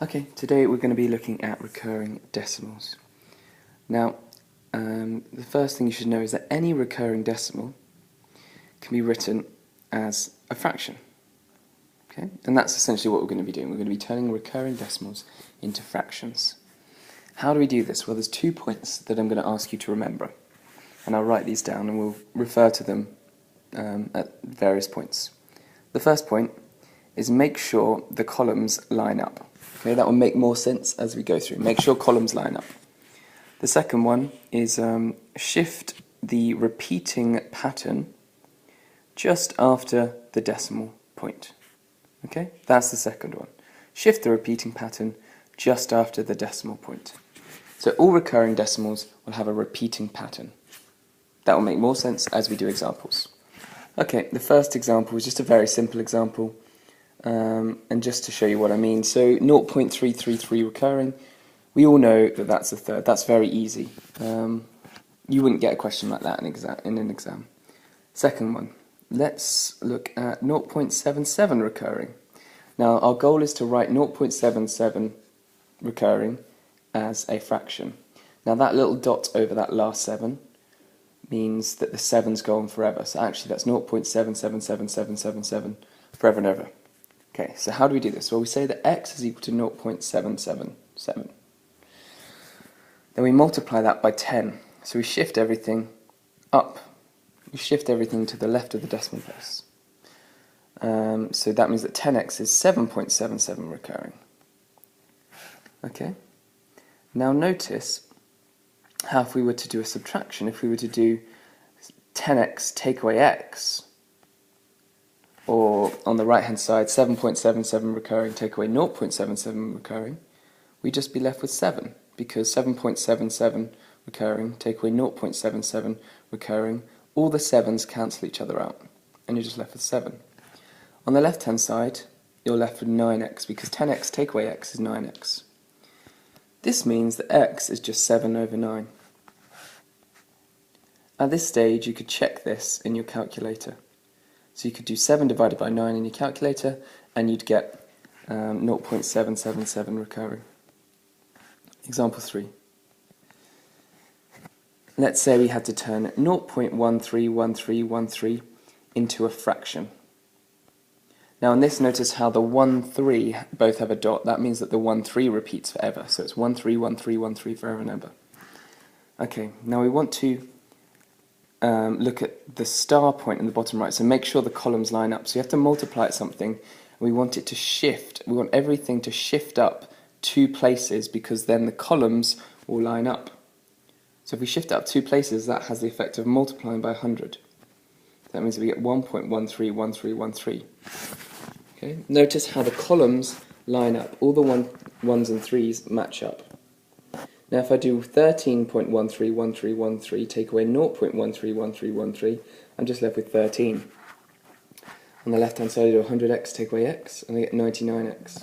Okay, today we're going to be looking at recurring decimals. Now, the first thing you should know is that any recurring decimal can be written as a fraction. Okay, and that's essentially what we're going to be doing. We're going to be turning recurring decimals into fractions. How do we do this? Well, there's 2 points that I'm going to ask you to remember, and I'll write these down and we'll refer to them at various points. The first point is make sure the columns line up. Okay, that will make more sense as we go through. Make sure columns line up. The second one is shift the repeating pattern just after the decimal point. Okay, that's the second one. Shift the repeating pattern just after the decimal point. So all recurring decimals will have a repeating pattern. That will make more sense as we do examples. Okay, the first example is just a very simple example. And just to show you what I mean, so 0.333 recurring, we all know that that's a third. That's very easy. You wouldn't get a question like that in an exam. Second one, let's look at 0.77 recurring. Now our goal is to write 0.77 recurring as a fraction. Now that little dot over that last 7 means that the 7's go on forever. So actually that's 0.777777 forever and ever. Okay, so how do we do this? Well, we say that x is equal to 0.777. Then we multiply that by 10. So we shift everything up. We shift everything to the left of the decimal place. So that means that 10x is 7.77 recurring. Okay. Now notice how if we were to do a subtraction, if we were to do 10x take away x, or on the right hand side 7.77 recurring take away 0.77 recurring, we'd just be left with 7, because 7.77 recurring take away 0.77 recurring, all the 7's cancel each other out, and you're just left with 7. On the left hand side you're left with 9x, because 10x take away x is 9x. This means that x is just 7 over 9. At this stage you could check this in your calculator. So you could do 7 divided by 9 in your calculator and you'd get 0.777 recurring. Example 3. Let's say we had to turn 0.131313 into a fraction. Now in this, notice how the 1, 3 both have a dot. That means that the 1, 3 repeats forever. So it's 1, 3, 1, 3, 1, 3 forever and ever. Okay, now we want to look at the star point in the bottom right, so make sure the columns line up. So you have to multiply at something, and we want it to shift. We want everything to shift up 2 places, because then the columns will line up. So if we shift up 2 places, that has the effect of multiplying by 100. That means we get 1.131313. Okay. Notice how the columns line up. All the 1s and 3s match up. Now if I do 13.131313 take away 0.131313, I'm just left with 13. On the left hand side I do 100x take away x, and I get 99x.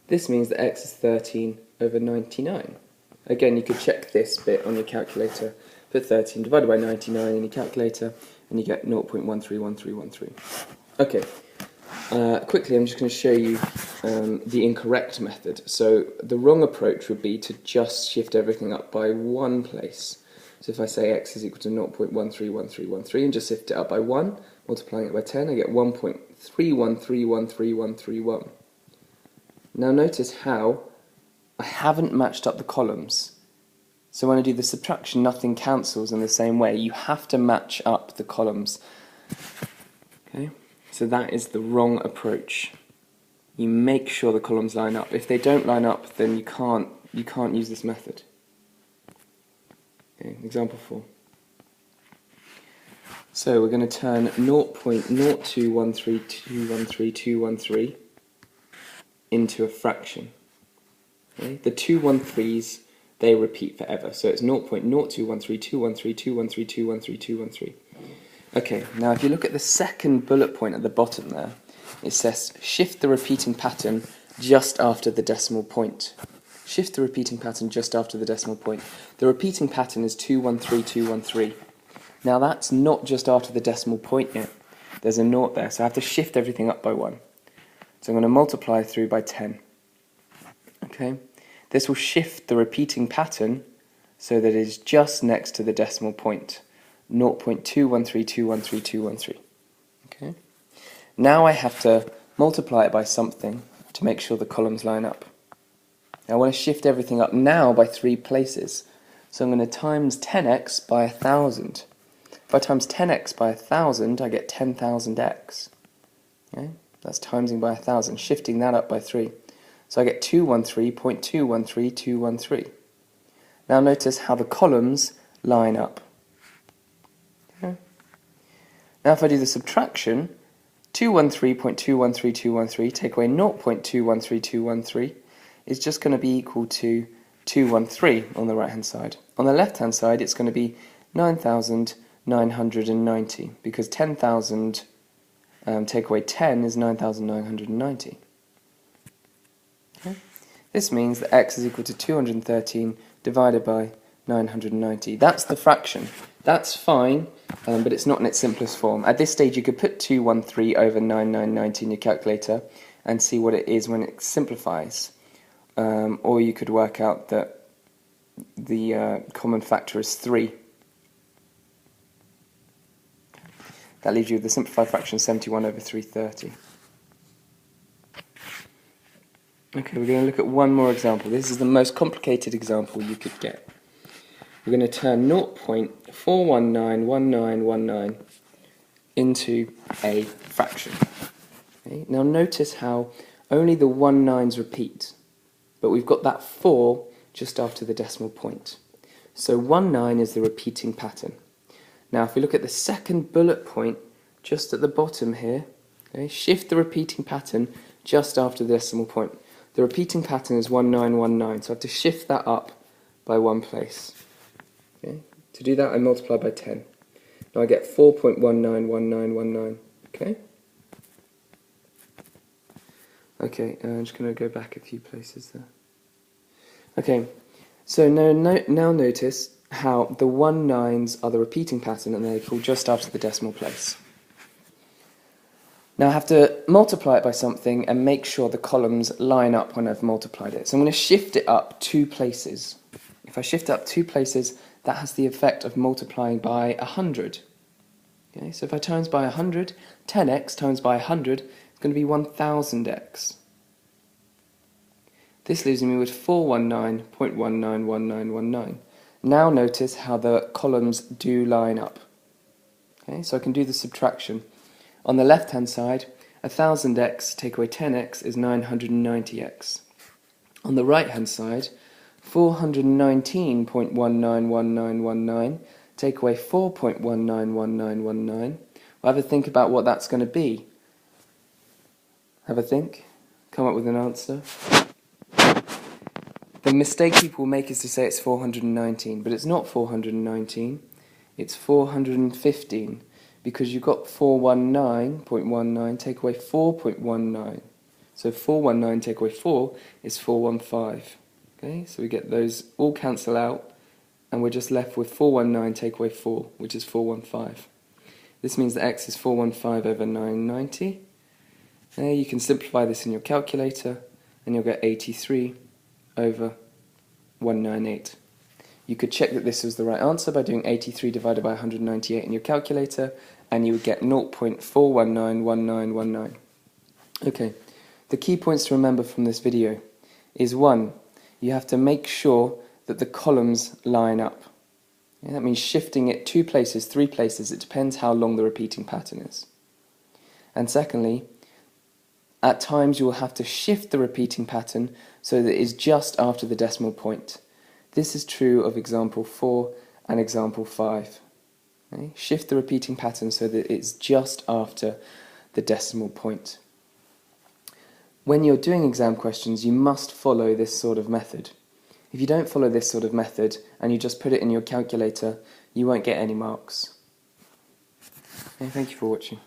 This means that x is 13 over 99. Again, you could check this bit on your calculator. Put 13 divided by 99 in your calculator and you get 0.131313. Okay. Quickly, I'm just going to show you the incorrect method. So the wrong approach would be to just shift everything up by 1 place. So if I say x is equal to 0.131313 and just shift it up by 1, multiplying it by 10, I get 1.3131331. Now notice how I haven't matched up the columns. So when I do the subtraction, nothing cancels in the same way. You have to match up the columns. Okay? So that is the wrong approach. You make sure the columns line up. If they don't line up, then you can't use this method. Okay, example 4. So we're going to turn 0.0213213 into a fraction. Okay? The 213's, they repeat forever. So it's 0.0213213213213213213. Okay, now if you look at the second bullet point at the bottom there, it says shift the repeating pattern just after the decimal point. Shift the repeating pattern just after the decimal point. The repeating pattern is 213213. Now that's not just after the decimal point yet. There's a naught there, so I have to shift everything up by 1. So I'm going to multiply through by 10. Okay, this will shift the repeating pattern so that it is just next to the decimal point, 0.213213. Okay, now I have to multiply it by something to make sure the columns line up. Now I want to shift everything up now by 3 places, so I'm going to times 10x by 1,000. If I times 10x by 1,000, I get 10,000x. Okay? That's timesing by 1,000, shifting that up by 3. So I get 213.213213. Now notice how the columns line up. Okay? Now if I do the subtraction, 213.213213 take away 0.213213 is just going to be equal to 213 on the right hand side. On the left hand side it's going to be 9,990 because 10,000 take away 10 is 9,990. Okay? This means that x is equal to 213 divided by 990. That's the fraction. That's fine, but it's not in its simplest form. At this stage you could put 213 over 9,990 in your calculator and see what it is when it simplifies. Or you could work out that the common factor is 3. That leaves you with the simplified fraction 71 over 330. Okay, we're going to look at one more example. This is the most complicated example you could get. We're going to turn 0.4191919 into a fraction. Okay? Now notice how only the 19's repeat, but we've got that 4 just after the decimal point. So 19 is the repeating pattern. Now if we look at the second bullet point just at the bottom here, okay, shift the repeating pattern just after the decimal point. The repeating pattern is 1919, so I have to shift that up by 1 place. Okay? To do that I multiply by 10. Now I get 4.191919. Okay? Okay, I'm just going to go back a few places there. Okay, so now notice how the 19's are the repeating pattern and they fall just after the decimal place. Now I have to multiply it by something and make sure the columns line up when I've multiplied it. So I'm going to shift it up 2 places. If I shift it up 2 places, that has the effect of multiplying by 100. Okay, so if I times by 100, 10x times by 100 is going to be 1000x. This leaves me with 419.191919. Now notice how the columns do line up. Okay, so I can do the subtraction. On the left hand side, 1000x take away 10x is 990x. On the right hand side, 419.191919 take away 4.191919. Well, have a think about what that's going to be. Have a think. Come up with an answer. The mistake people make is to say it's 419, but it's not 419, it's 415, because you've got 419.19 take away 4.19. So 419 take away 4 is 415. Okay, so we get those all cancel out, and we're just left with 419 take away 4, which is 415. This means that x is 415 over 990. Now you can simplify this in your calculator, and you'll get 83 over 198. You could check that this was the right answer by doing 83 divided by 198 in your calculator, and you would get 0.4191919. Okay, the key points to remember from this video is 1, you have to make sure that the columns line up. Okay, that means shifting it 2 places, 3 places, it depends how long the repeating pattern is. And secondly, at times you will have to shift the repeating pattern so that it is just after the decimal point. This is true of example 4 and example 5. Okay? Shift the repeating pattern so that it's just after the decimal point. When you're doing exam questions, you must follow this sort of method. If you don't follow this sort of method and you just put it in your calculator, you won't get any marks. Okay, thank you for watching.